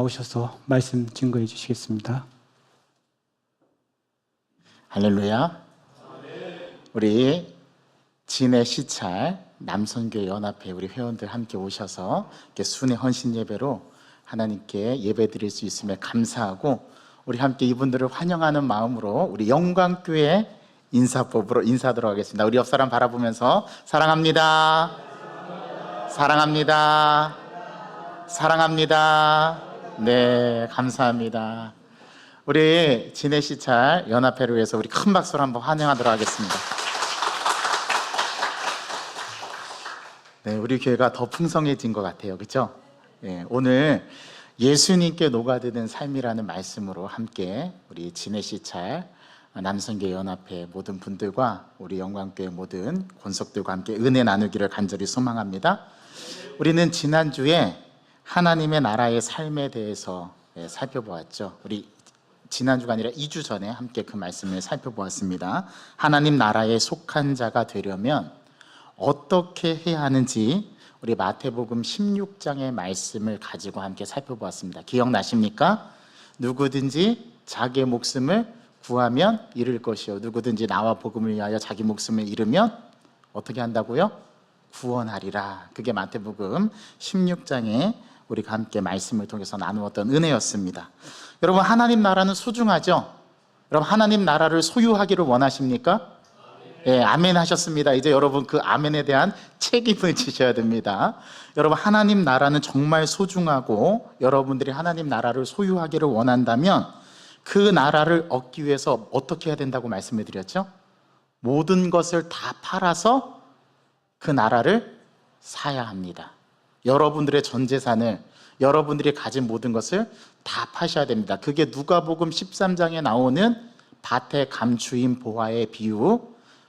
오셔서 말씀 증거해 주시겠습니다. 할렐루야. 우리 진해 시찰 남선교회 연합회 우리 회원들 함께 오셔서 이렇게 순회 헌신 예배로 하나님께 예배 드릴 수 있음에 감사하고, 우리 함께 이분들을 환영하는 마음으로 우리 영광교회 인사법으로 인사하도록 하겠습니다. 우리 옆 사람 바라보면서 사랑합니다. 사랑합니다. 사랑합니다. 네, 감사합니다. 우리 진해 시찰 연합회를 위해서 우리 큰 박수로 한번 환영하도록 하겠습니다. 네, 우리 교회가 더 풍성해진 것 같아요, 그렇죠? 네, 오늘 예수님께 녹아드는 삶이라는 말씀으로 함께 우리 진해 시찰 남선교회 연합회 모든 분들과 우리 영광교회 모든 권속들과 함께 은혜 나누기를 간절히 소망합니다. 우리는 지난주에 하나님의 나라의 삶에 대해서 살펴보았죠. 우리 지난주가 아니라 2주 전에 함께 그 말씀을 살펴보았습니다. 하나님 나라에 속한 자가 되려면 어떻게 해야 하는지 우리 마태복음 16장의 말씀을 가지고 함께 살펴보았습니다. 기억나십니까? 누구든지 자기의 목숨을 구하면 잃을 것이요, 누구든지 나와 복음을 위하여 자기 목숨을 잃으면 어떻게 한다고요? 구원하리라. 그게 마태복음 16장에 우리가 함께 말씀을 통해서 나누었던 은혜였습니다. 여러분, 하나님 나라는 소중하죠? 여러분, 하나님 나라를 소유하기를 원하십니까? 예, 아멘 하셨습니다. 이제 여러분 그 아멘에 대한 책임을 지셔야 됩니다. 여러분, 하나님 나라는 정말 소중하고 여러분들이 하나님 나라를 소유하기를 원한다면 그 나라를 얻기 위해서 어떻게 해야 된다고 말씀을 드렸죠? 모든 것을 다 팔아서 그 나라를 사야 합니다. 여러분들의 전 재산을, 여러분들이 가진 모든 것을 다 파셔야 됩니다. 그게 누가복음 13장에 나오는 밭의 감추인 보화의 비유,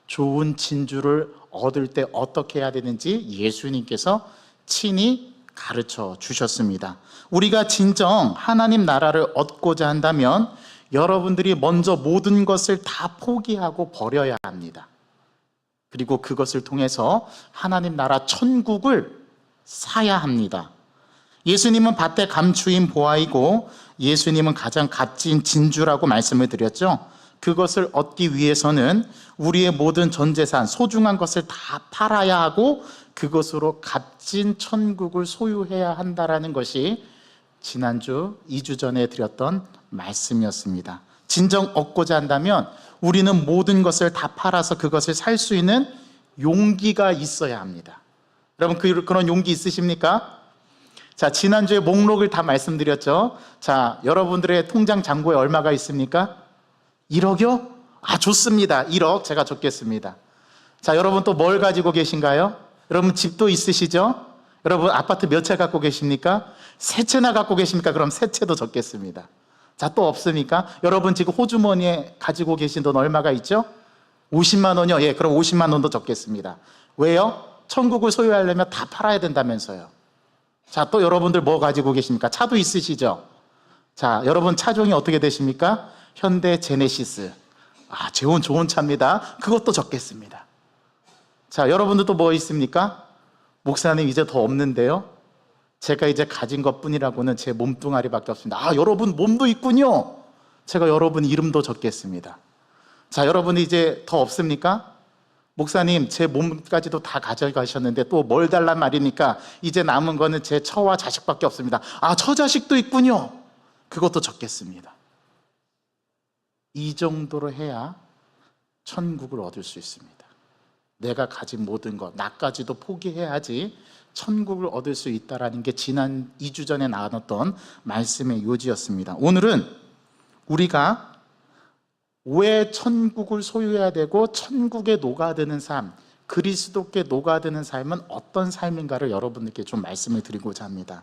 좋은 진주를 얻을 때 어떻게 해야 되는지 예수님께서 친히 가르쳐 주셨습니다. 우리가 진정 하나님 나라를 얻고자 한다면 여러분들이 먼저 모든 것을 다 포기하고 버려야 합니다. 그리고 그것을 통해서 하나님 나라 천국을 사야 합니다. 예수님은 밭에 감추인 보화이고 예수님은 가장 값진 진주라고 말씀을 드렸죠. 그것을 얻기 위해서는 우리의 모든 전 재산, 소중한 것을 다 팔아야 하고 그것으로 값진 천국을 소유해야 한다라는 것이 지난주 2주 전에 드렸던 말씀이었습니다. 진정 얻고자 한다면 우리는 모든 것을 다 팔아서 그것을 살 수 있는 용기가 있어야 합니다. 여러분, 그런 용기 있으십니까? 자, 지난주에 목록을 다 말씀드렸죠. 자, 여러분들의 통장 잔고에 얼마가 있습니까? 1억이요? 아, 좋습니다. 1억 제가 적겠습니다. 자, 여러분 또 뭘 가지고 계신가요? 여러분 집도 있으시죠? 여러분 아파트 몇 채 갖고 계십니까? 3채나 갖고 계십니까? 그럼 3채도 적겠습니다. 자, 또 없습니까? 여러분 지금 호주머니에 가지고 계신 돈 얼마가 있죠? 50만 원이요? 예, 그럼 50만 원도 적겠습니다. 왜요? 천국을 소유하려면 다 팔아야 된다면서요. 자, 또 여러분들 뭐 가지고 계십니까? 차도 있으시죠? 자, 여러분 차종이 어떻게 되십니까? 현대 제네시스. 아, 좋은 차입니다. 그것도 적겠습니다. 자, 여러분들 또 뭐 있습니까? 목사님 이제 더 없는데요? 제가 이제 가진 것 뿐이라고는 제 몸뚱아리밖에 없습니다. 아, 여러분 몸도 있군요. 제가 여러분 이름도 적겠습니다. 자, 여러분 이제 더 없습니까? 목사님 제 몸까지도 다 가져가셨는데 또 뭘 달란 말입니까? 이제 남은 거는 제 처와 자식밖에 없습니다. 아, 처자식도 있군요. 그것도 적겠습니다. 이 정도로 해야 천국을 얻을 수 있습니다. 내가 가진 모든 것, 나까지도 포기해야지 천국을 얻을 수 있다는 게 지난 2주 전에 나눴던 말씀의 요지였습니다. 오늘은 우리가 왜 천국을 소유해야 되고 천국에 녹아드는 삶, 그리스도께 녹아드는 삶은 어떤 삶인가를 여러분들께 좀 말씀을 드리고자 합니다.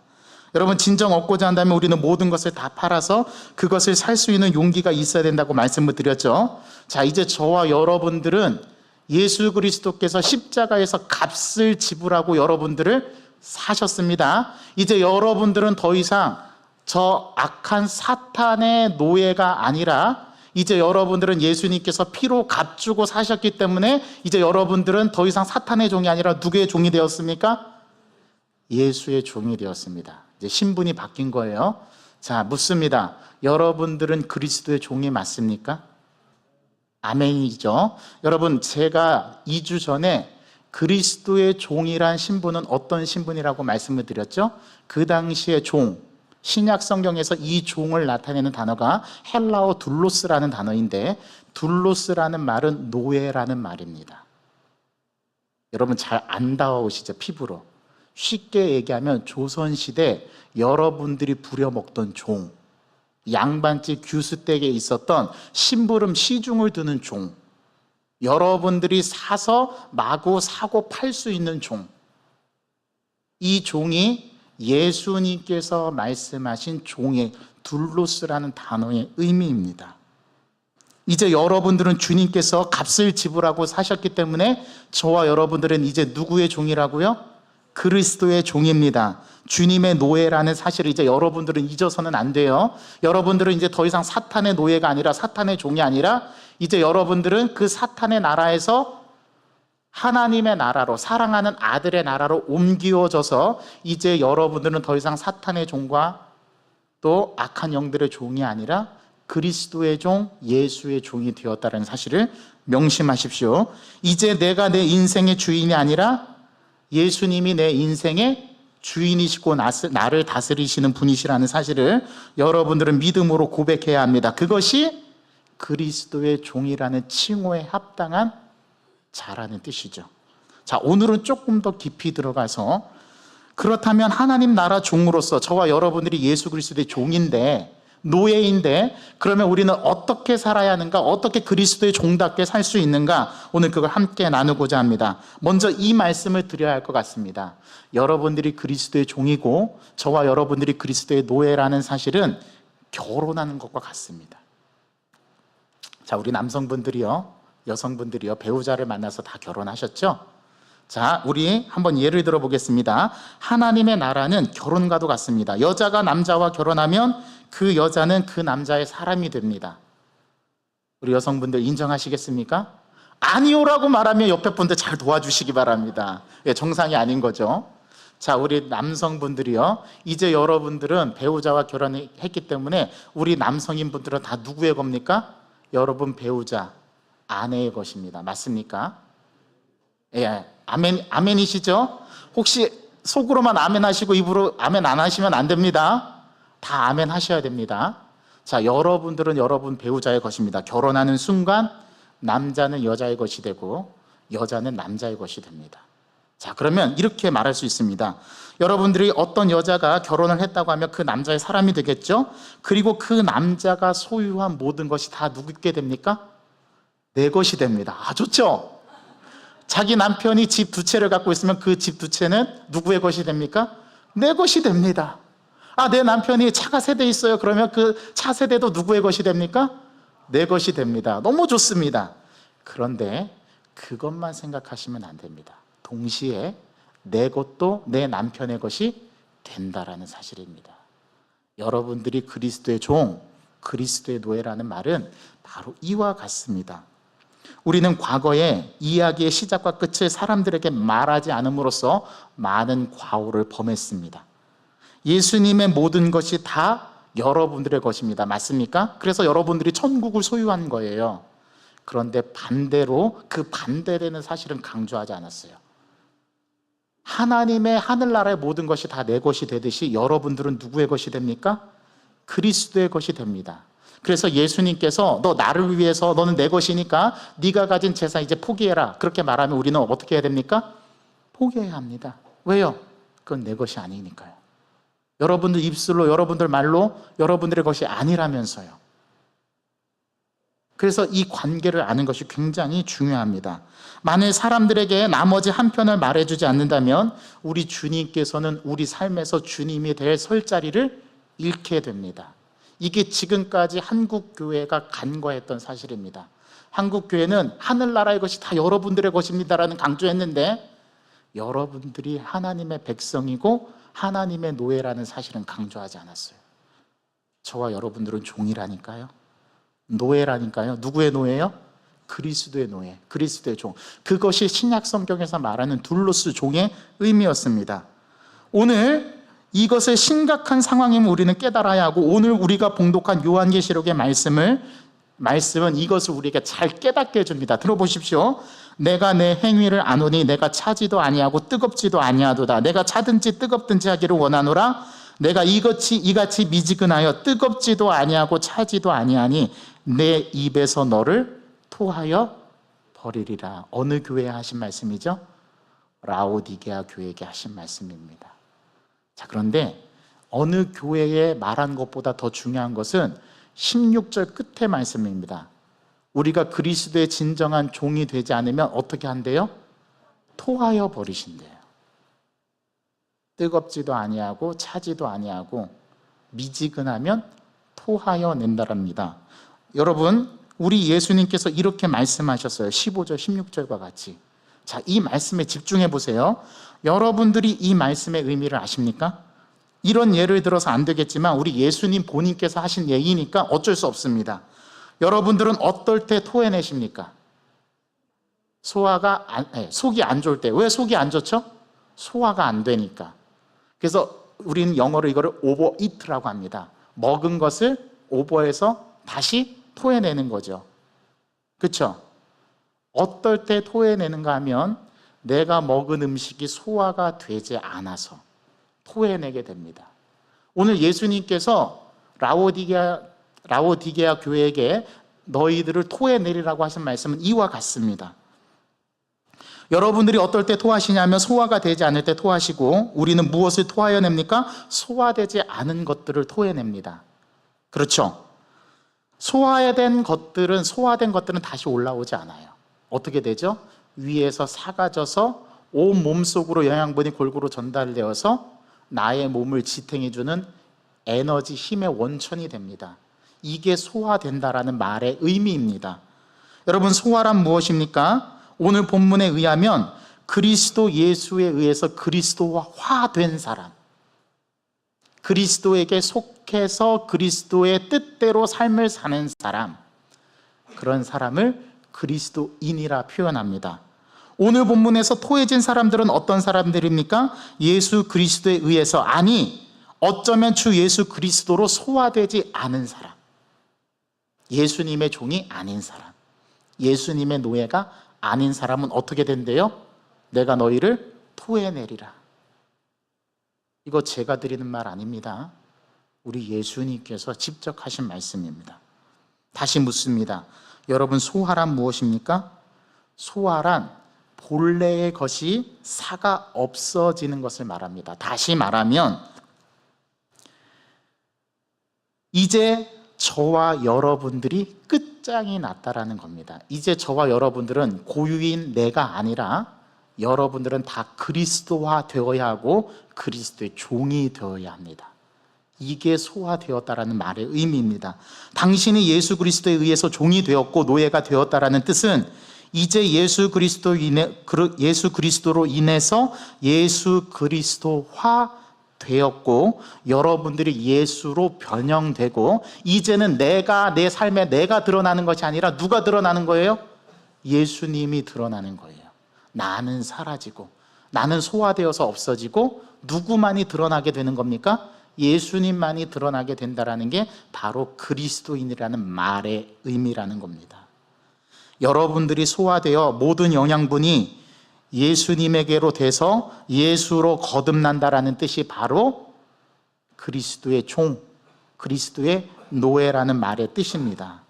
여러분, 진정 얻고자 한다면 우리는 모든 것을 다 팔아서 그것을 살 수 있는 용기가 있어야 된다고 말씀을 드렸죠. 자, 이제 저와 여러분들은 예수 그리스도께서 십자가에서 값을 지불하고 여러분들을 사셨습니다. 이제 여러분들은 더 이상 저 악한 사탄의 노예가 아니라 이제 여러분들은 예수님께서 피로 값주고 사셨기 때문에 이제 여러분들은 더 이상 사탄의 종이 아니라 누구의 종이 되었습니까? 예수의 종이 되었습니다. 이제 신분이 바뀐 거예요. 자, 묻습니다. 여러분들은 그리스도의 종이 맞습니까? 아멘이죠. 여러분, 제가 2주 전에 그리스도의 종이란 신분은 어떤 신분이라고 말씀을 드렸죠? 그 당시의 종, 신약 성경에서 이 종을 나타내는 단어가 헬라어 둘로스라는 단어인데, 둘로스라는 말은 노예라는 말입니다. 여러분 잘 안 닿아오시죠? 피부로. 쉽게 얘기하면 조선시대 여러분들이 부려먹던 종, 양반집 규수댁에 있었던 심부름 시중을 두는 종, 여러분들이 사서 마구 사고 팔 수 있는 종, 이 종이 예수님께서 말씀하신 종의 둘로스라는 단어의 의미입니다. 이제 여러분들은 주님께서 값을 지불하고 사셨기 때문에 저와 여러분들은 이제 누구의 종이라고요? 그리스도의 종입니다. 주님의 노예라는 사실을 이제 여러분들은 잊어서는 안 돼요. 여러분들은 이제 더 이상 사탄의 노예가 아니라, 사탄의 종이 아니라, 이제 여러분들은 그 사탄의 나라에서 하나님의 나라로, 사랑하는 아들의 나라로 옮기어져서 이제 여러분들은 더 이상 사탄의 종과 또 악한 영들의 종이 아니라 그리스도의 종, 예수의 종이 되었다는 사실을 명심하십시오. 이제 내가 내 인생의 주인이 아니라 예수님이 내 인생의 주인이시고 나를 다스리시는 분이시라는 사실을 여러분들은 믿음으로 고백해야 합니다. 그것이 그리스도의 종이라는 칭호에 합당한 자라는 뜻이죠. 자, 오늘은 조금 더 깊이 들어가서, 그렇다면 하나님 나라 종으로서 저와 여러분들이 예수 그리스도의 종인데, 노예인데, 그러면 우리는 어떻게 살아야 하는가, 어떻게 그리스도의 종답게 살 수 있는가, 오늘 그걸 함께 나누고자 합니다. 먼저 이 말씀을 드려야 할 것 같습니다. 여러분들이 그리스도의 종이고 저와 여러분들이 그리스도의 노예라는 사실은 결혼하는 것과 같습니다. 자, 우리 남성분들이요, 여성분들이요, 배우자를 만나서 다 결혼하셨죠? 자, 우리 한번 예를 들어 보겠습니다. 하나님의 나라는 결혼과도 같습니다. 여자가 남자와 결혼하면 그 여자는 그 남자의 사람이 됩니다. 우리 여성분들 인정하시겠습니까? 아니오라고 말하면 옆에 분들 잘 도와주시기 바랍니다. 예, 정상이 아닌 거죠. 자, 우리 남성분들이요, 이제 여러분들은 배우자와 결혼했기 때문에 우리 남성인 분들은 다 누구의 겁니까? 여러분 배우자, 아내의 것입니다. 맞습니까? 예, 아멘이시죠? 혹시 속으로만 아멘 하시고 입으로 아멘 안 하시면 안 됩니다. 다 아멘 하셔야 됩니다. 자, 여러분들은 여러분 배우자의 것입니다. 결혼하는 순간 남자는 여자의 것이 되고 여자는 남자의 것이 됩니다. 자, 그러면 이렇게 말할 수 있습니다. 여러분들이 어떤 여자가 결혼을 했다고 하면 그 남자의 사람이 되겠죠? 그리고 그 남자가 소유한 모든 것이 다 누구께 됩니까? 내 것이 됩니다. 아, 좋죠? 자기 남편이 집 두 채를 갖고 있으면 그 집 두 채는 누구의 것이 됩니까? 내 것이 됩니다. 아, 내 남편이 차가 세 대 있어요. 그러면 그 차 세 대도 누구의 것이 됩니까? 내 것이 됩니다. 너무 좋습니다. 그런데 그것만 생각하시면 안 됩니다. 동시에 내 것도 내 남편의 것이 된다라는 사실입니다. 여러분들이 그리스도의 종, 그리스도의 노예라는 말은 바로 이와 같습니다. 우리는 과거에 이야기의 시작과 끝을 사람들에게 말하지 않음으로써 많은 과오를 범했습니다. 예수님의 모든 것이 다 여러분들의 것입니다. 맞습니까? 그래서 여러분들이 천국을 소유한 거예요. 그런데 반대로 그 반대되는 사실은 강조하지 않았어요. 하나님의 하늘나라의 모든 것이 다 내 것이 되듯이 여러분들은 누구의 것이 됩니까? 그리스도의 것이 됩니다. 그래서 예수님께서 너 나를 위해서, 너는 내 것이니까 네가 가진 재산 이제 포기해라, 그렇게 말하면 우리는 어떻게 해야 됩니까? 포기해야 합니다. 왜요? 그건 내 것이 아니니까요. 여러분들 입술로, 여러분들 말로 여러분들의 것이 아니라면서요. 그래서 이 관계를 아는 것이 굉장히 중요합니다. 만일 사람들에게 나머지 한편을 말해주지 않는다면 우리 주님께서는 우리 삶에서 주님이 될 설 자리를 잃게 됩니다. 이게 지금까지 한국교회가 간과했던 사실입니다. 한국교회는 하늘나라의 것이 다 여러분들의 것입니다라는 강조했는데, 여러분들이 하나님의 백성이고 하나님의 노예라는 사실은 강조하지 않았어요. 저와 여러분들은 종이라니까요. 노예라니까요. 누구의 노예요? 그리스도의 노예, 그리스도의 종. 그것이 신약 성경에서 말하는 둘로스 종의 의미였습니다. 오늘 이것을 심각한 상황임을 우리는 깨달아야 하고, 오늘 우리가 봉독한 요한계시록의 말씀은 이것을 우리에게 잘 깨닫게 해줍니다. 들어보십시오. 내가 내 행위를 아노니 내가 차지도 아니하고 뜨겁지도 아니하도다. 내가 차든지 뜨겁든지 하기를 원하노라. 내가 이같이 미지근하여 뜨겁지도 아니하고 차지도 아니하니 내 입에서 너를 토하여 버리리라. 어느 교회에 하신 말씀이죠? 라오디게아 교회에게 하신 말씀입니다. 자, 그런데 어느 교회에 말한 것보다 더 중요한 것은 16절 끝의 말씀입니다. 우리가 그리스도의 진정한 종이 되지 않으면 어떻게 한대요? 토하여 버리신대요. 뜨겁지도 아니하고 차지도 아니하고 미지근하면 토하여 낸다랍니다. 여러분, 우리 예수님께서 이렇게 말씀하셨어요. 15절 16절과 같이. 자, 이 말씀에 집중해 보세요. 여러분들이 이 말씀의 의미를 아십니까? 이런 예를 들어서 안 되겠지만 우리 예수님 본인께서 하신 얘기니까 어쩔 수 없습니다. 여러분들은 어떨 때 토해내십니까? 속이 안 좋을 때. 왜 속이 안 좋죠? 소화가 안 되니까. 그래서 우리는 영어로 이거를 오버이트라고 합니다. 먹은 것을 오버해서 다시 토해내는 거죠. 그렇죠? 어떨 때 토해내는가 하면 내가 먹은 음식이 소화가 되지 않아서 토해내게 됩니다. 오늘 예수님께서 라오디게아 교회에게 너희들을 토해내리라고 하신 말씀은 이와 같습니다. 여러분들이 어떨 때 토하시냐면 소화가 되지 않을 때 토하시고, 우리는 무엇을 토하여 냅니까? 소화되지 않은 것들을 토해냅니다. 그렇죠? 소화된 것들은 다시 올라오지 않아요. 어떻게 되죠? 위에서 삭아져서 온 몸속으로 영양분이 골고루 전달되어서 나의 몸을 지탱해주는 에너지, 힘의 원천이 됩니다. 이게 소화된다라는 말의 의미입니다. 여러분, 소화란 무엇입니까? 오늘 본문에 의하면 그리스도 예수에 의해서 그리스도화된 사람, 그리스도에게 속해서 그리스도의 뜻대로 삶을 사는 사람, 그런 사람을 그리스도인이라 표현합니다. 오늘 본문에서 토해진 사람들은 어떤 사람들입니까? 예수 그리스도에 의해서, 아니 어쩌면 주 예수 그리스도로 소화되지 않은 사람, 예수님의 종이 아닌 사람, 예수님의 노예가 아닌 사람은 어떻게 된대요? 내가 너희를 토해내리라. 이거 제가 드리는 말 아닙니다. 우리 예수님께서 직접 하신 말씀입니다. 다시 묻습니다. 여러분, 소화란 무엇입니까? 소화란 본래의 것이 사가 없어지는 것을 말합니다. 다시 말하면 이제 저와 여러분들이 끝장이 났다라는 겁니다. 이제 저와 여러분들은 고유인 내가 아니라 여러분들은 다 그리스도화 되어야 하고 그리스도의 종이 되어야 합니다. 이게 소화되었다라는 말의 의미입니다. 당신이 예수 그리스도에 의해서 종이 되었고 노예가 되었다라는 뜻은 이제 예수 그리스도로 인해서 예수 그리스도화 되었고 여러분들이 예수로 변형되고, 이제는 내 삶에 내가 드러나는 것이 아니라 누가 드러나는 거예요? 예수님이 드러나는 거예요. 나는 사라지고 나는 소화되어서 없어지고 누구만이 드러나게 되는 겁니까? 예수님만이 드러나게 된다라는 게 바로 그리스도인이라는 말의 의미라는 겁니다. 여러분들이 소화되어 모든 영양분이 예수님에게로 돼서 예수로 거듭난다라는 뜻이 바로 그리스도의 종, 그리스도의 노예라는 말의 뜻입니다.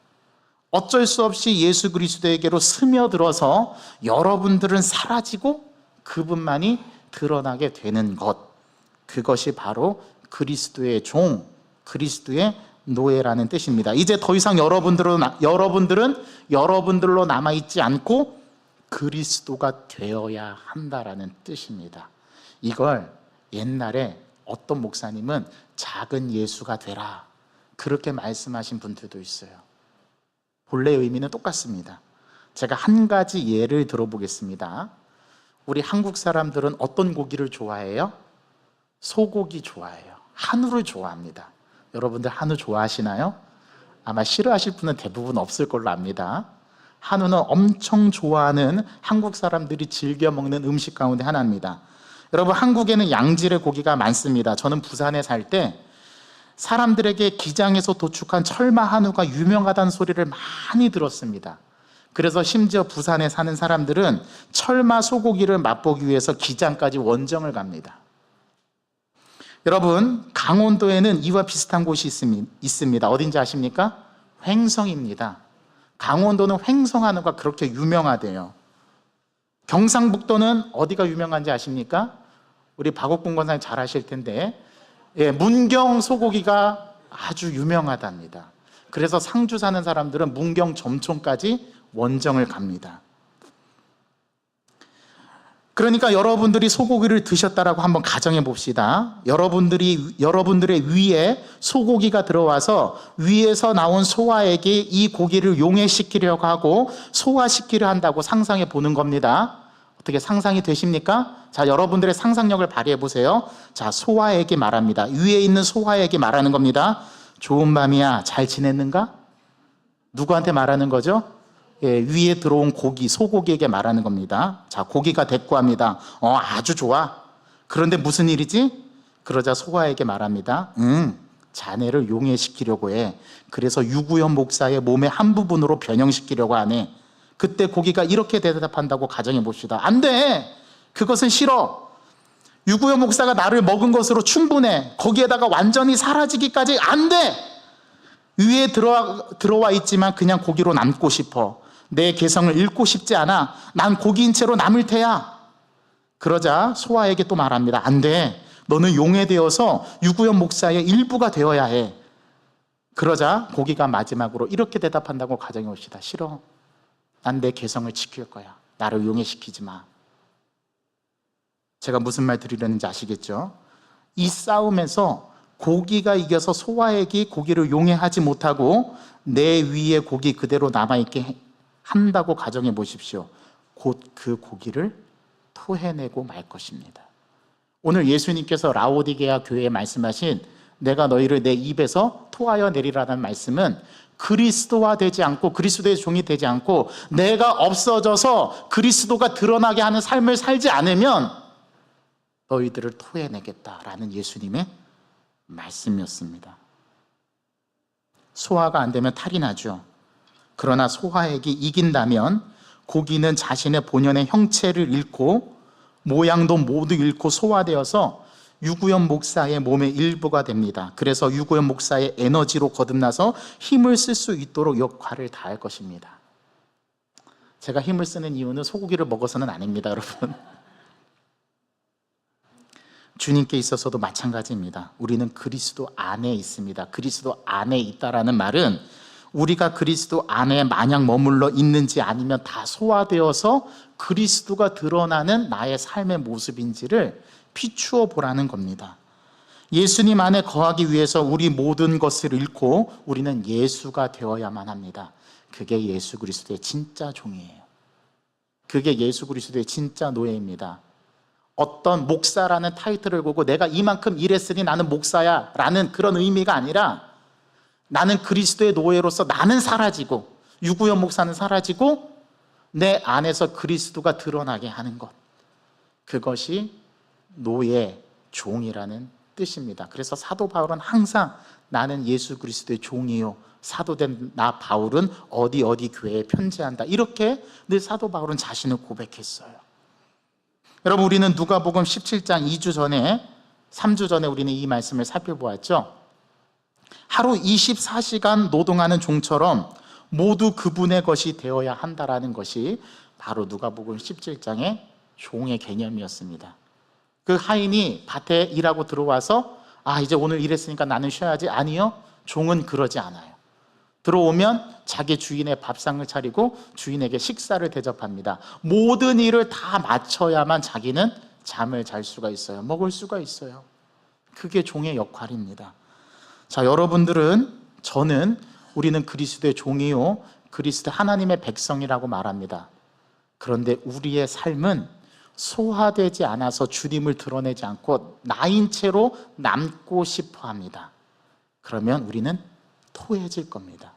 어쩔 수 없이 예수 그리스도에게로 스며들어서 여러분들은 사라지고 그분만이 드러나게 되는 것, 그것이 바로 그리스도의 종, 그리스도의 노예라는 뜻입니다. 이제 더 이상 여러분들은 여러분들로 남아있지 않고 그리스도가 되어야 한다라는 뜻입니다. 이걸 옛날에 어떤 목사님은 작은 예수가 되라, 그렇게 말씀하신 분들도 있어요. 본래의 의미는 똑같습니다. 제가 한 가지 예를 들어보겠습니다. 우리 한국 사람들은 어떤 고기를 좋아해요? 소고기 좋아해요. 한우를 좋아합니다. 여러분들 한우 좋아하시나요? 아마 싫어하실 분은 대부분 없을 걸로 압니다. 한우는 엄청 좋아하는 한국 사람들이 즐겨 먹는 음식 가운데 하나입니다. 여러분, 한국에는 양질의 고기가 많습니다. 저는 부산에 살 때 사람들에게 기장에서 도축한 철마 한우가 유명하다는 소리를 많이 들었습니다. 그래서 심지어 부산에 사는 사람들은 철마 소고기를 맛보기 위해서 기장까지 원정을 갑니다. 여러분, 강원도에는 이와 비슷한 곳이 있습니다. 어딘지 아십니까? 횡성입니다. 강원도는 횡성 한우가 그렇게 유명하대요. 경상북도는 어디가 유명한지 아십니까? 우리 박옥분 권사님 잘 아실 텐데, 문경 소고기가 아주 유명하답니다. 그래서 상주 사는 사람들은 문경 점촌까지 원정을 갑니다. 그러니까 여러분들이 소고기를 드셨다라고 한번 가정해 봅시다. 여러분들의 위에 소고기가 들어와서 위에서 나온 소화액이 이 고기를 용해시키려고 하고 소화시키려 한다고 상상해 보는 겁니다. 어떻게 상상이 되십니까? 자, 여러분들의 상상력을 발휘해 보세요. 자, 소화액이 말합니다. 위에 있는 소화액이 말하는 겁니다. 좋은 밤이야, 잘 지냈는가? 누구한테 말하는 거죠? 위에 들어온 고기, 소고기에게 말하는 겁니다. 자, 고기가 대꾸합니다. 아주 좋아. 그런데 무슨 일이지? 그러자 소화에게 말합니다. 자네를 용해시키려고 해. 그래서 유구현 목사의 몸의 한 부분으로 변형시키려고 하네. 그때 고기가 이렇게 대답한다고 가정해 봅시다. 안 돼. 그것은 싫어. 유구현 목사가 나를 먹은 것으로 충분해. 거기에다가 완전히 사라지기까지 안 돼. 위에 들어와 있지만 그냥 고기로 남고 싶어. 내 개성을 잃고 싶지 않아. 난 고기인 채로 남을 테야. 그러자 소아에게 또 말합니다. 안 돼. 너는 용해되어서 유구현 목사의 일부가 되어야 해. 그러자 고기가 마지막으로 이렇게 대답한다고 가정해 봅시다. 싫어. 난 내 개성을 지킬 거야. 나를 용해시키지 마. 제가 무슨 말 드리려는지 아시겠죠? 이 싸움에서 고기가 이겨서 소화액이 고기를 용해하지 못하고 내 위에 고기 그대로 남아있게 한다고 가정해 보십시오. 곧 그 고기를 토해내고 말 것입니다. 오늘 예수님께서 라오디게아 교회에 말씀하신 내가 너희를 내 입에서 토하여 내리라는 말씀은 그리스도화 되지 않고 그리스도의 종이 되지 않고 내가 없어져서 그리스도가 드러나게 하는 삶을 살지 않으면 너희들을 토해내겠다라는 예수님의 말씀이었습니다. 소화가 안 되면 탈이 나죠. 그러나 소화액이 이긴다면 고기는 자신의 본연의 형체를 잃고 모양도 모두 잃고 소화되어서 유구현 목사의 몸의 일부가 됩니다. 그래서 유구현 목사의 에너지로 거듭나서 힘을 쓸 수 있도록 역할을 다할 것입니다. 제가 힘을 쓰는 이유는 소고기를 먹어서는 아닙니다, 여러분. 주님께 있어서도 마찬가지입니다. 우리는 그리스도 안에 있습니다. 그리스도 안에 있다라는 말은 우리가 그리스도 안에 마냥 머물러 있는지 아니면 다 소화되어서 그리스도가 드러나는 나의 삶의 모습인지를 비추어 보라는 겁니다. 예수님 안에 거하기 위해서 우리 모든 것을 잃고 우리는 예수가 되어야만 합니다. 그게 예수 그리스도의 진짜 종이에요. 그게 예수 그리스도의 진짜 노예입니다. 어떤 목사라는 타이틀을 보고 내가 이만큼 일했으니 나는 목사야 라는 그런 의미가 아니라 나는 그리스도의 노예로서 나는 사라지고 유구현 목사는 사라지고 내 안에서 그리스도가 드러나게 하는 것, 그것이 노예, 종이라는 뜻입니다. 그래서 사도 바울은 항상 나는 예수 그리스도의 종이요, 사도된 나 바울은 어디 교회에 편지한다, 이렇게 늘 사도 바울은 자신을 고백했어요. 여러분, 우리는 누가복음 17장 3주 전에 우리는 이 말씀을 살펴보았죠. 하루 24시간 노동하는 종처럼 모두 그분의 것이 되어야 한다라는 것이 바로 누가복음 17장의 종의 개념이었습니다. 그 하인이 밭에 일하고 들어와서 이제 오늘 일했으니까 나는 쉬어야지. 아니요, 종은 그러지 않아요. 들어오면 자기 주인의 밥상을 차리고 주인에게 식사를 대접합니다. 모든 일을 다 마쳐야만 자기는 잠을 잘 수가 있어요. 먹을 수가 있어요. 그게 종의 역할입니다. 자, 여러분들은, 우리는 그리스도의 종이요, 그리스도 하나님의 백성이라고 말합니다. 그런데 우리의 삶은 소화되지 않아서 주님을 드러내지 않고 나인 채로 남고 싶어 합니다. 그러면 우리는 토해질 겁니다.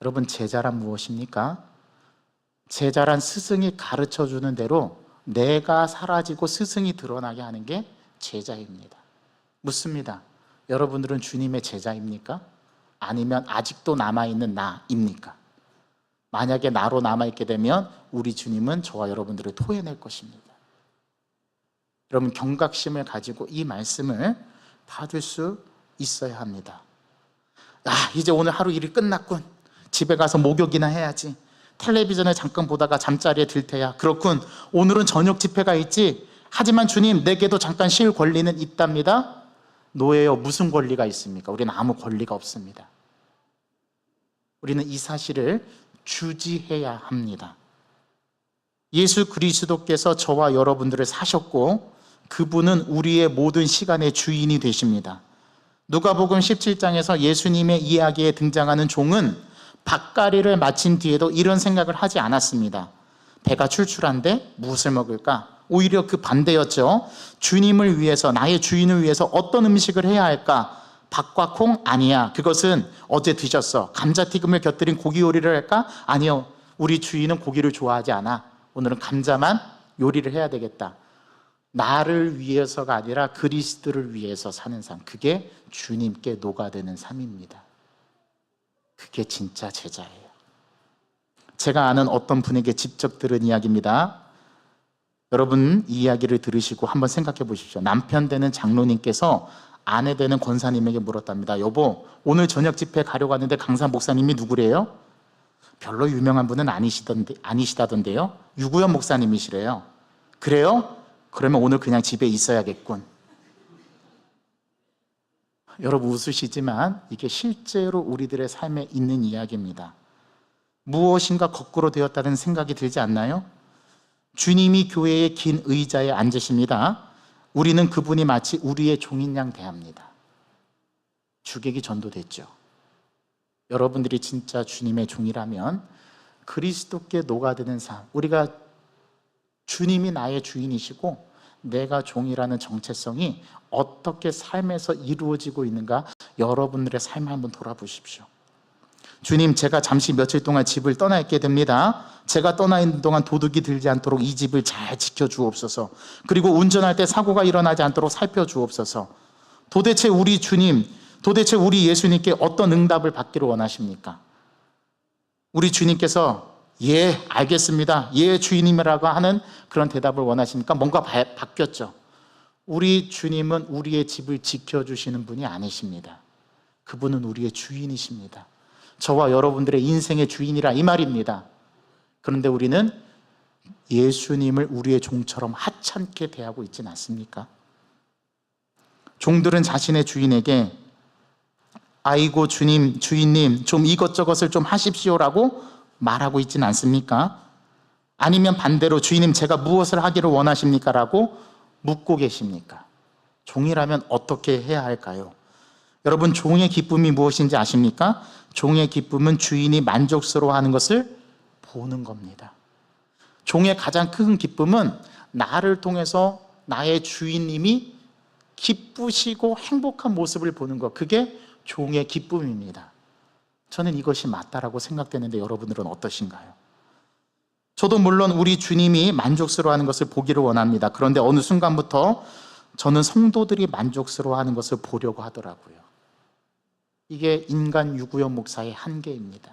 여러분, 제자란 무엇입니까? 제자란 스승이 가르쳐 주는 대로 내가 사라지고 스승이 드러나게 하는 게 제자입니다. 묻습니다. 여러분들은 주님의 제자입니까? 아니면 아직도 남아있는 나입니까? 만약에 나로 남아있게 되면 우리 주님은 저와 여러분들을 토해낼 것입니다. 여러분, 경각심을 가지고 이 말씀을 받을 수 있어야 합니다. 이제 오늘 하루 일이 끝났군. 집에 가서 목욕이나 해야지. 텔레비전을 잠깐 보다가 잠자리에 들 테야. 그렇군. 오늘은 저녁 집회가 있지. 하지만 주님, 내게도 잠깐 쉴 권리는 있답니다. 노예여, 무슨 권리가 있습니까? 우리는 아무 권리가 없습니다. 우리는 이 사실을 주지해야 합니다. 예수 그리스도께서 저와 여러분들을 사셨고 그분은 우리의 모든 시간의 주인이 되십니다. 누가복음 17장에서 예수님의 이야기에 등장하는 종은 밭갈이를 마친 뒤에도 이런 생각을 하지 않았습니다. 배가 출출한데 무엇을 먹을까? 오히려 그 반대였죠. 주님을 위해서, 나의 주인을 위해서 어떤 음식을 해야 할까? 밥과 콩? 아니야. 그것은 어제 드셨어. 감자튀김을 곁들인 고기 요리를 할까? 아니요. 우리 주인은 고기를 좋아하지 않아. 오늘은 감자만 요리를 해야 되겠다. 나를 위해서가 아니라 그리스도를 위해서 사는 삶, 그게 주님께 녹아드는 삶입니다. 그게 진짜 제자예요. 제가 아는 어떤 분에게 직접 들은 이야기입니다. 여러분, 이 이야기를 들으시고 한번 생각해 보십시오. 남편 되는 장로님께서 아내 되는 권사님에게 물었답니다. 여보, 오늘 저녁 집회 가려고 하는데 강사 목사님이 누구래요? 별로 유명한 분은 아니시다던데요. 유구현 목사님이시래요. 그래요? 그러면 오늘 그냥 집에 있어야겠군. 여러분, 웃으시지만 이게 실제로 우리들의 삶에 있는 이야기입니다. 무엇인가 거꾸로 되었다는 생각이 들지 않나요? 주님이 교회의 긴 의자에 앉으십니다. 우리는 그분이 마치 우리의 종인 양 대합니다. 주객이 전도됐죠. 여러분들이 진짜 주님의 종이라면 그리스도께 녹아드는 삶, 우리가 주님이 나의 주인이시고 내가 종이라는 정체성이 어떻게 삶에서 이루어지고 있는가, 여러분들의 삶을 한번 돌아보십시오. 주님, 제가 잠시 며칠 동안 집을 떠나 있게 됩니다. 제가 떠나 있는 동안 도둑이 들지 않도록 이 집을 잘 지켜주옵소서. 그리고 운전할 때 사고가 일어나지 않도록 살펴주옵소서. 도대체 우리 주님, 도대체 우리 예수님께 어떤 응답을 받기를 원하십니까? 우리 주님께서 예, 알겠습니다, 예, 주인님이라고 하는 그런 대답을 원하시니까 뭔가 바뀌었죠. 우리 주님은 우리의 집을 지켜주시는 분이 아니십니다. 그분은 우리의 주인이십니다. 저와 여러분들의 인생의 주인이라 이 말입니다. 그런데 우리는 예수님을 우리의 종처럼 하찮게 대하고 있지는 않습니까? 종들은 자신의 주인에게 아이고 주님, 주인님, 좀 이것저것을 좀 하십시오라고 말하고 있지는 않습니까? 아니면 반대로 주인님, 제가 무엇을 하기를 원하십니까? 라고 묻고 계십니까? 종이라면 어떻게 해야 할까요? 여러분, 종의 기쁨이 무엇인지 아십니까? 종의 기쁨은 주인이 만족스러워하는 것을 보는 겁니다. 종의 가장 큰 기쁨은 나를 통해서 나의 주인님이 기쁘시고 행복한 모습을 보는 것, 그게 종의 기쁨입니다. 저는 이것이 맞다라고 생각되는데 여러분들은 어떠신가요? 저도 물론 우리 주님이 만족스러워하는 것을 보기를 원합니다. 그런데 어느 순간부터 저는 성도들이 만족스러워하는 것을 보려고 하더라고요. 이게 인간 유구현 목사의 한계입니다.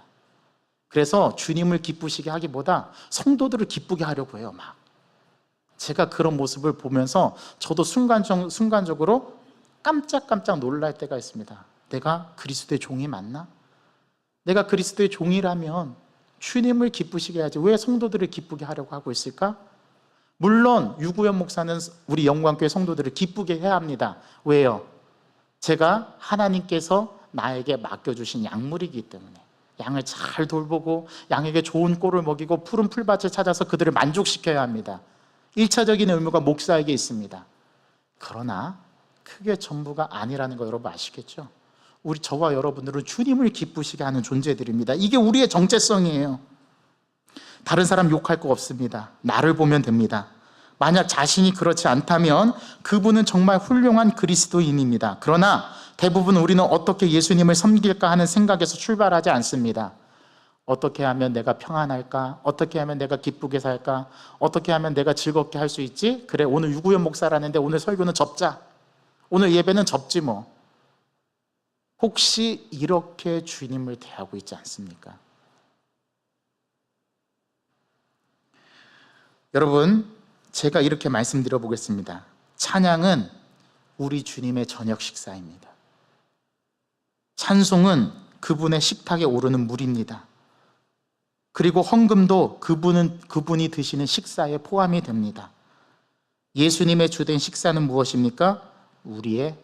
그래서 주님을 기쁘시게 하기보다 성도들을 기쁘게 하려고 해요. 막 제가 그런 모습을 보면서 저도 순간적으로 깜짝깜짝 놀랄 때가 있습니다. 내가 그리스도의 종이 맞나? 내가 그리스도의 종이라면 주님을 기쁘시게 해야지 왜 성도들을 기쁘게 하려고 하고 있을까? 물론 유구현 목사는 우리 영광교회 성도들을 기쁘게 해야 합니다. 왜요? 제가 하나님께서 나에게 맡겨주신 약물이기 때문에 양을 잘 돌보고 양에게 좋은 꼴을 먹이고 푸른 풀밭을 찾아서 그들을 만족시켜야 합니다. 1차적인 의무가 목사에게 있습니다. 그러나 그게 전부가 아니라는 거 여러분 아시겠죠? 저와 여러분들은 주님을 기쁘시게 하는 존재들입니다. 이게 우리의 정체성이에요. 다른 사람 욕할 거 없습니다. 나를 보면 됩니다. 만약 자신이 그렇지 않다면 그분은 정말 훌륭한 그리스도인입니다. 그러나 대부분 우리는 어떻게 예수님을 섬길까 하는 생각에서 출발하지 않습니다. 어떻게 하면 내가 평안할까? 어떻게 하면 내가 기쁘게 살까? 어떻게 하면 내가 즐겁게 할 수 있지? 그래, 오늘 유구현 목사라는데 오늘 설교는 접자. 오늘 예배는 접지 뭐. 혹시 이렇게 주님을 대하고 있지 않습니까? 여러분, 제가 이렇게 말씀드려 보겠습니다. 찬양은 우리 주님의 저녁 식사입니다. 찬송은 그분의 식탁에 오르는 물입니다. 그리고 헌금도 그분이 드시는 식사에 포함이 됩니다. 예수님의 주된 식사는 무엇입니까? 우리의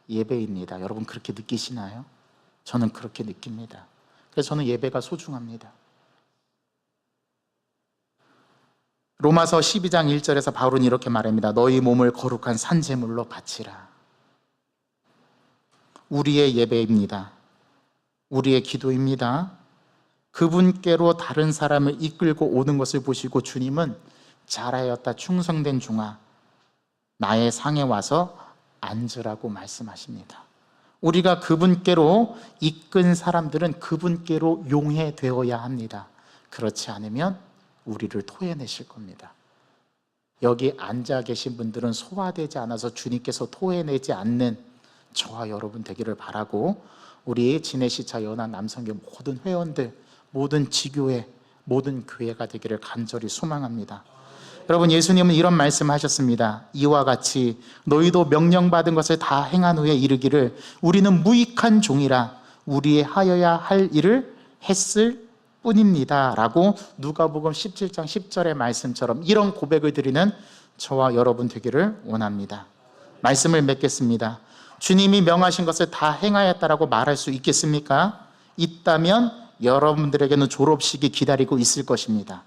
예배입니다. 여러분 그렇게 느끼시나요? 저는 그렇게 느낍니다. 그래서 저는 예배가 소중합니다. 로마서 12장 1절에서 바울은 이렇게 말합니다. 너희 몸을 거룩한 산제물로 바치라. 우리의 예배입니다. 우리의 기도입니다. 그분께로 다른 사람을 이끌고 오는 것을 보시고 주님은 잘하였다 충성된 종아, 나의 상에 와서 앉으라고 말씀하십니다. 우리가 그분께로 이끈 사람들은 그분께로 용해되어야 합니다. 그렇지 않으면 우리를 토해내실 겁니다. 여기 앉아 계신 분들은 소화되지 않아서 주님께서 토해내지 않는 저와 여러분 되기를 바라고, 우리 진해시차 연합 남성교 모든 회원들, 모든 지교회, 모든 교회가 되기를 간절히 소망합니다. 여러분, 예수님은 이런 말씀하셨습니다. 이와 같이 너희도 명령받은 것을 다 행한 후에 이르기를 우리는 무익한 종이라 우리의 하여야 할 일을 했을 뿐입니다 라고 누가복음 17장 10절의 말씀처럼 이런 고백을 드리는 저와 여러분 되기를 원합니다. 말씀을 맺겠습니다. 주님이 명하신 것을 다 행하였다라고 말할 수 있겠습니까? 있다면 여러분들에게는 졸업식이 기다리고 있을 것입니다.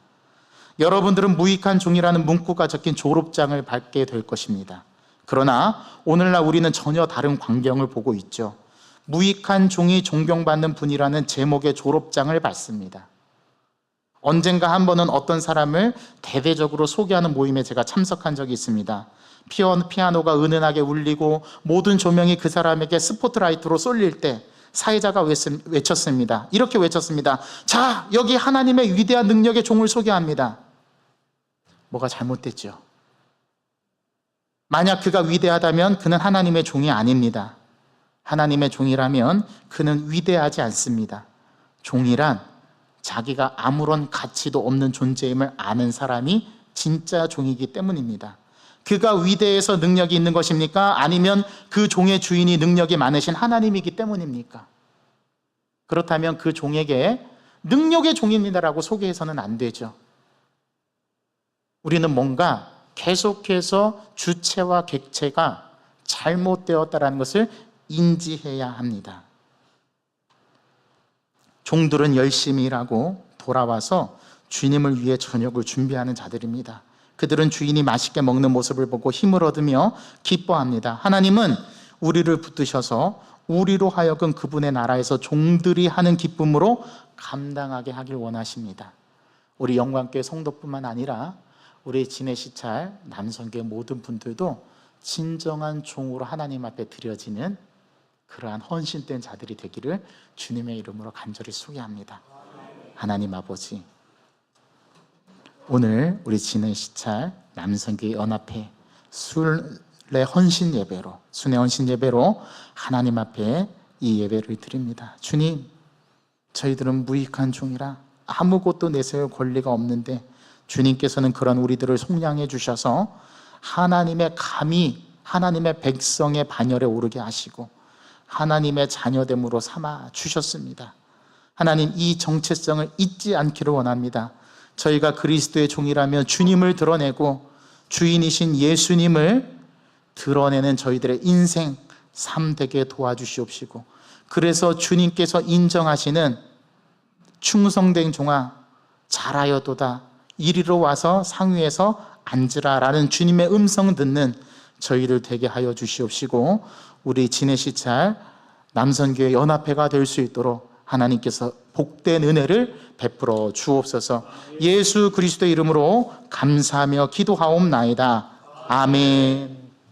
여러분들은 무익한 종이라는 문구가 적힌 졸업장을 받게 될 것입니다. 그러나 오늘날 우리는 전혀 다른 광경을 보고 있죠. 무익한 종이 존경받는 분이라는 제목의 졸업장을 받습니다. 언젠가 한 번은 어떤 사람을 대대적으로 소개하는 모임에 제가 참석한 적이 있습니다. 피아노가 은은하게 울리고 모든 조명이 그 사람에게 스포트라이트로 쏠릴 때 사회자가 외쳤습니다. 이렇게 외쳤습니다. 자, 여기 하나님의 위대한 능력의 종을 소개합니다. 뭐가 잘못됐죠? 만약 그가 위대하다면 그는 하나님의 종이 아닙니다. 하나님의 종이라면 그는 위대하지 않습니다. 종이란 자기가 아무런 가치도 없는 존재임을 아는 사람이 진짜 종이기 때문입니다. 그가 위대해서 능력이 있는 것입니까? 아니면 그 종의 주인이 능력이 많으신 하나님이기 때문입니까? 그렇다면 그 종에게 능력의 종입니다라고 소개해서는 안 되죠. 우리는 뭔가 계속해서 주체와 객체가 잘못되었다는 것을 인지해야 합니다. 종들은 열심히 일하고 돌아와서 주님을 위해 저녁을 준비하는 자들입니다. 그들은 주인이 맛있게 먹는 모습을 보고 힘을 얻으며 기뻐합니다. 하나님은 우리를 붙드셔서 우리로 하여금 그분의 나라에서 종들이 하는 기쁨으로 감당하게 하길 원하십니다. 우리 영광교회 성도뿐만 아니라 우리 진해시찰 남성교회 모든 분들도 진정한 종으로 하나님 앞에 드려지는 그러한 헌신된 자들이 되기를 주님의 이름으로 간절히 소개합니다. 하나님 아버지, 오늘 우리 진해시찰 남성교회 연합회 순례 헌신 예배로 하나님 앞에 이 예배를 드립니다. 주님, 저희들은 무익한 종이라 아무것도 내세울 권리가 없는데 주님께서는 그런 우리들을 속량해 주셔서 하나님의 감히 하나님의 백성의 반열에 오르게 하시고 하나님의 자녀됨으로 삼아 주셨습니다. 하나님, 이 정체성을 잊지 않기를 원합니다. 저희가 그리스도의 종이라면 주님을 드러내고 주인이신 예수님을 드러내는 저희들의 인생 삶 되게 도와주시옵시고, 그래서 주님께서 인정하시는 충성된 종아 잘하여도다 이리로 와서 상위에서 앉으라 라는 주님의 음성 듣는 저희를 되게 하여 주시옵시고, 우리 진해시찰 남선교회 연합회가 될 수 있도록 하나님께서 복된 은혜를 베풀어 주옵소서. 예수 그리스도의 이름으로 감사하며 기도하옵나이다. 아멘.